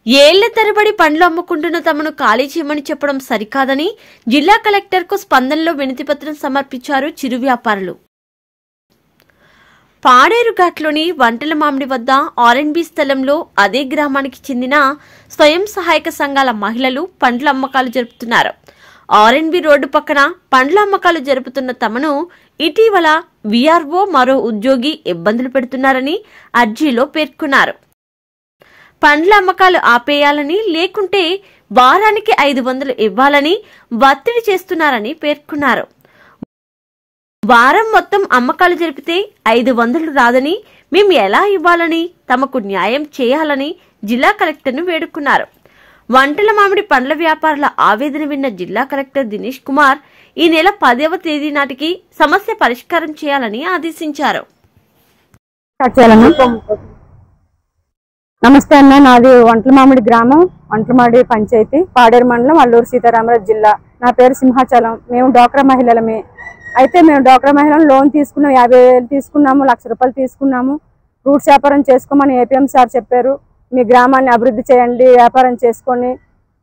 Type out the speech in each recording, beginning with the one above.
ఏళ్ల తరబడి పండ్లు అమ్ముకుంటున్న తమను ఖాళీ చేయమని చెప్పడం సరికాదని జిల్లా కలెక్టర్కు స్పందనలో వినతిపత్రం సమర్పించారు చిరు వ్యాపారులు. పాడేరుఘాట్లోని వంటల మామిడి వద్ద ఆర్ఎన్బి స్థలంలో అదే గ్రామానికి చెందిన స్వయం సహాయక సంఘాల మహిళలు పండ్ల అమ్మకాలు జరుపుతున్నారు. ఆర్ఎన్బి రోడ్డు పక్కన పండ్ల అమ్మకాలు జరుపుతున్న తమను ఇటీవల వీఆర్ఓ మరో ఉద్యోగి ఇబ్బందులు పెడుతున్నారని అర్జీలో పేర్కొన్నారు. పండ్ల అమ్మకాలు ఆపేయాలని, లేకుంటే వారానికి 500 ఇవ్వాలని ఒత్తిడి చేస్తున్నారని పేర్కొన్నారు. వారం మొత్తం అమ్మకాలు జరిపితే 500 రాదని, మేము ఎలా ఇవ్వాలని, తమకు న్యాయం చేయాలని జిల్లా కలెక్టర్ను వేడుకున్నారు. వంటల మామిడి పండ్ల వ్యాపారుల ఆవేదన విన్న జిల్లా కలెక్టర్ దినేష్ కుమార్ ఈ నెల 10వ తేదీ నాటికి సమస్య పరిష్కారం చేయాలని ఆదేశించారు. నమస్తే అన్న, నాది వంటల మామిడి గ్రామం, వంటల మామిడి పంచాయతీ, పాడేరు మండలం, అల్లూరు సీతారామరాజు జిల్లా. నా పేరు సింహాచలం. మేము డోక్రా మహిళలమే. అయితే మేము డోక్రా మహిళలు లోన్ తీసుకున్నాం, 50,000 తీసుకున్నాము, 1,00,000 రూపాయలు తీసుకున్నాము. ఫ్రూట్స్ వ్యాపారం చేసుకోమని ఏపీఎం సార్ చెప్పారు. మీ గ్రామాన్ని అభివృద్ధి చేయండి, వ్యాపారం చేసుకొని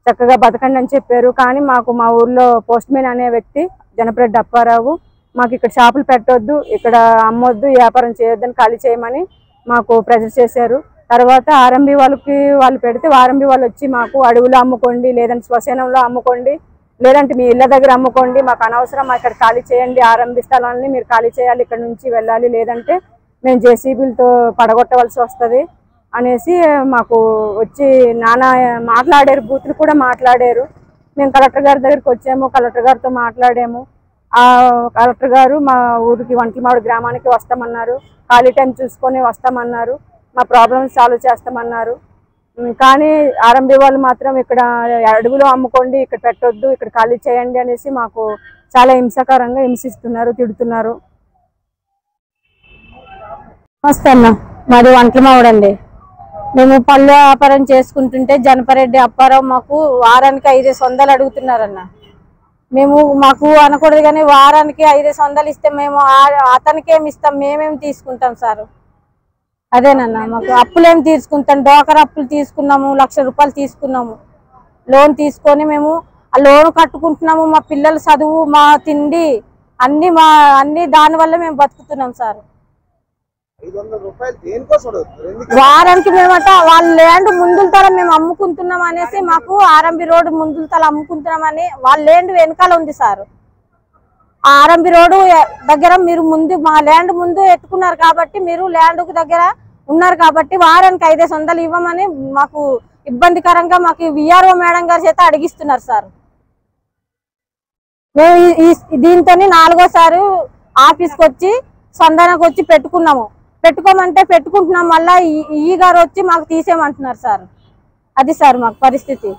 చక్కగా బతకండి అని చెప్పారు. కానీ మాకు మా ఊర్లో పోస్ట్ మ్యాన్ అనే వ్యక్తి జనపరెడ్డి అప్పారావు మాకు ఇక్కడ షాపులు పెట్టొద్దు, ఇక్కడ అమ్మొద్దు, వ్యాపారం చేయొద్దని ఖాళీ చేయమని మాకు ప్రెజర్ చేశారు. తర్వాత ఆర్ఎంబి వాళ్ళు పెడితే ఆర్ఎంబి వాళ్ళు వచ్చి మాకు అడవులు అమ్ముకోండి, లేదంటే శ్మశానంలో అమ్ముకోండి, లేదంటే మీ ఇళ్ళ దగ్గర అమ్ముకోండి, మాకు అనవసరం, మా ఇక్కడ ఖాళీ చేయండి, ఆర్ఎంబి స్థలాన్ని మీరు ఖాళీ చేయాలి, ఇక్కడ నుంచి వెళ్ళాలి, లేదంటే మేము జేసీబీలతో పడగొట్టవలసి వస్తుంది అనేసి మాకు వచ్చి నానా మాట్లాడారు. బూతులు కూడా మాట్లాడారు. మేము కలెక్టర్ గారి దగ్గరికి వచ్చాము, కలెక్టర్ గారితో మాట్లాడాము. ఆ కలెక్టర్ గారు మా ఊరికి వంటల మామిడి గ్రామానికి వస్తామన్నారు, ఖాళీ టైం చూసుకొని వస్తామన్నారు, మా ప్రాబ్లమ్స్ సాల్వ్ చేస్తామన్నారు. కానీ ఆర్ఎంబి వాళ్ళు మాత్రం ఇక్కడ అడవులు అమ్ముకోండి, ఇక్కడ పెట్టొద్దు, ఇక్కడ ఖాళీ చేయండి అనేసి మాకు చాలా హింసకరంగా హింసిస్తున్నారు, తిడుతున్నారు. నమస్తే అన్న, మాది వంటల మామిడండి. మేము పళ్ళు వ్యాపారం చేసుకుంటుంటే జనపరెడ్డి అప్పారావు మాకు వారానికి 500 అడుగుతున్నారన్న. మాకు అనకూడదు, కానీ వారానికి 500 ఇస్తే మేము అతనికేమి ఇస్తాం, మేమేమి తీసుకుంటాం సార్? అదేనన్నా, మాకు అప్పులేం తీసుకుంటాం, డోకర్ అప్పులు తీసుకున్నాము, 1,00,000 రూపాయలు తీసుకున్నాము లోన్ తీసుకొని. మేము ఆ లోన్ కట్టుకుంటున్నాము, మా పిల్లల చదువు, మా తిండి అన్ని దానివల్ల మేము బతుకుతున్నాం సార్. వారానికి మేమట వాళ్ళ ల్యాండ్ ముందుల తల మేము అమ్ముకుంటున్నాం అనేసి, మాకు ఆర్ఎంబి రోడ్డు ముందుల తల అమ్ముకుంటున్నామని వాళ్ళ ల్యాండ్ వెనకాల ఉంది సార్. ఆర్ఎంబి రోడ్డు దగ్గర మీరు ముందు మా ల్యాండ్ ముందు ఎత్తుకున్నారు కాబట్టి, మీరు ల్యాండ్ దగ్గర ఉన్నారు కాబట్టి వారానికి 500 ఇవ్వమని మాకు ఇబ్బందికరంగా మాకు విఆర్ఓ మేడం గారి చేత అడిగిస్తున్నారు సార్. మేము దీంతో 4వసారి ఆఫీస్కి వచ్చి స్పందనకు వచ్చి పెట్టుకోమంటే పెట్టుకుంటున్నాం, మళ్ళా ఈ గారు వచ్చి మాకు తీసేయమంటున్నారు సార్. అది సార్ మాకు పరిస్థితి.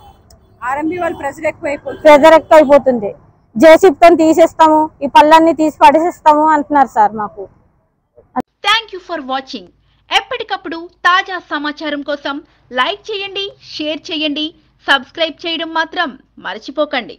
ఆర్ఎంబి వాళ్ళు ప్రెజర్ ఎక్కువైపోతుంది. జేసీబీతో తీసేస్తాము, ఈ పళ్ళన్నీ తీసి పడేసేస్తాము అంటున్నారు సార్ మాకు. Thank you for watching. ఎప్పటికప్పుడు తాజా సమాచారం కోసం లైక్ చేయండి, షేర్ చేయండి, సబ్స్క్రైబ్ చేయడం మాత్రం మర్చిపోకండి.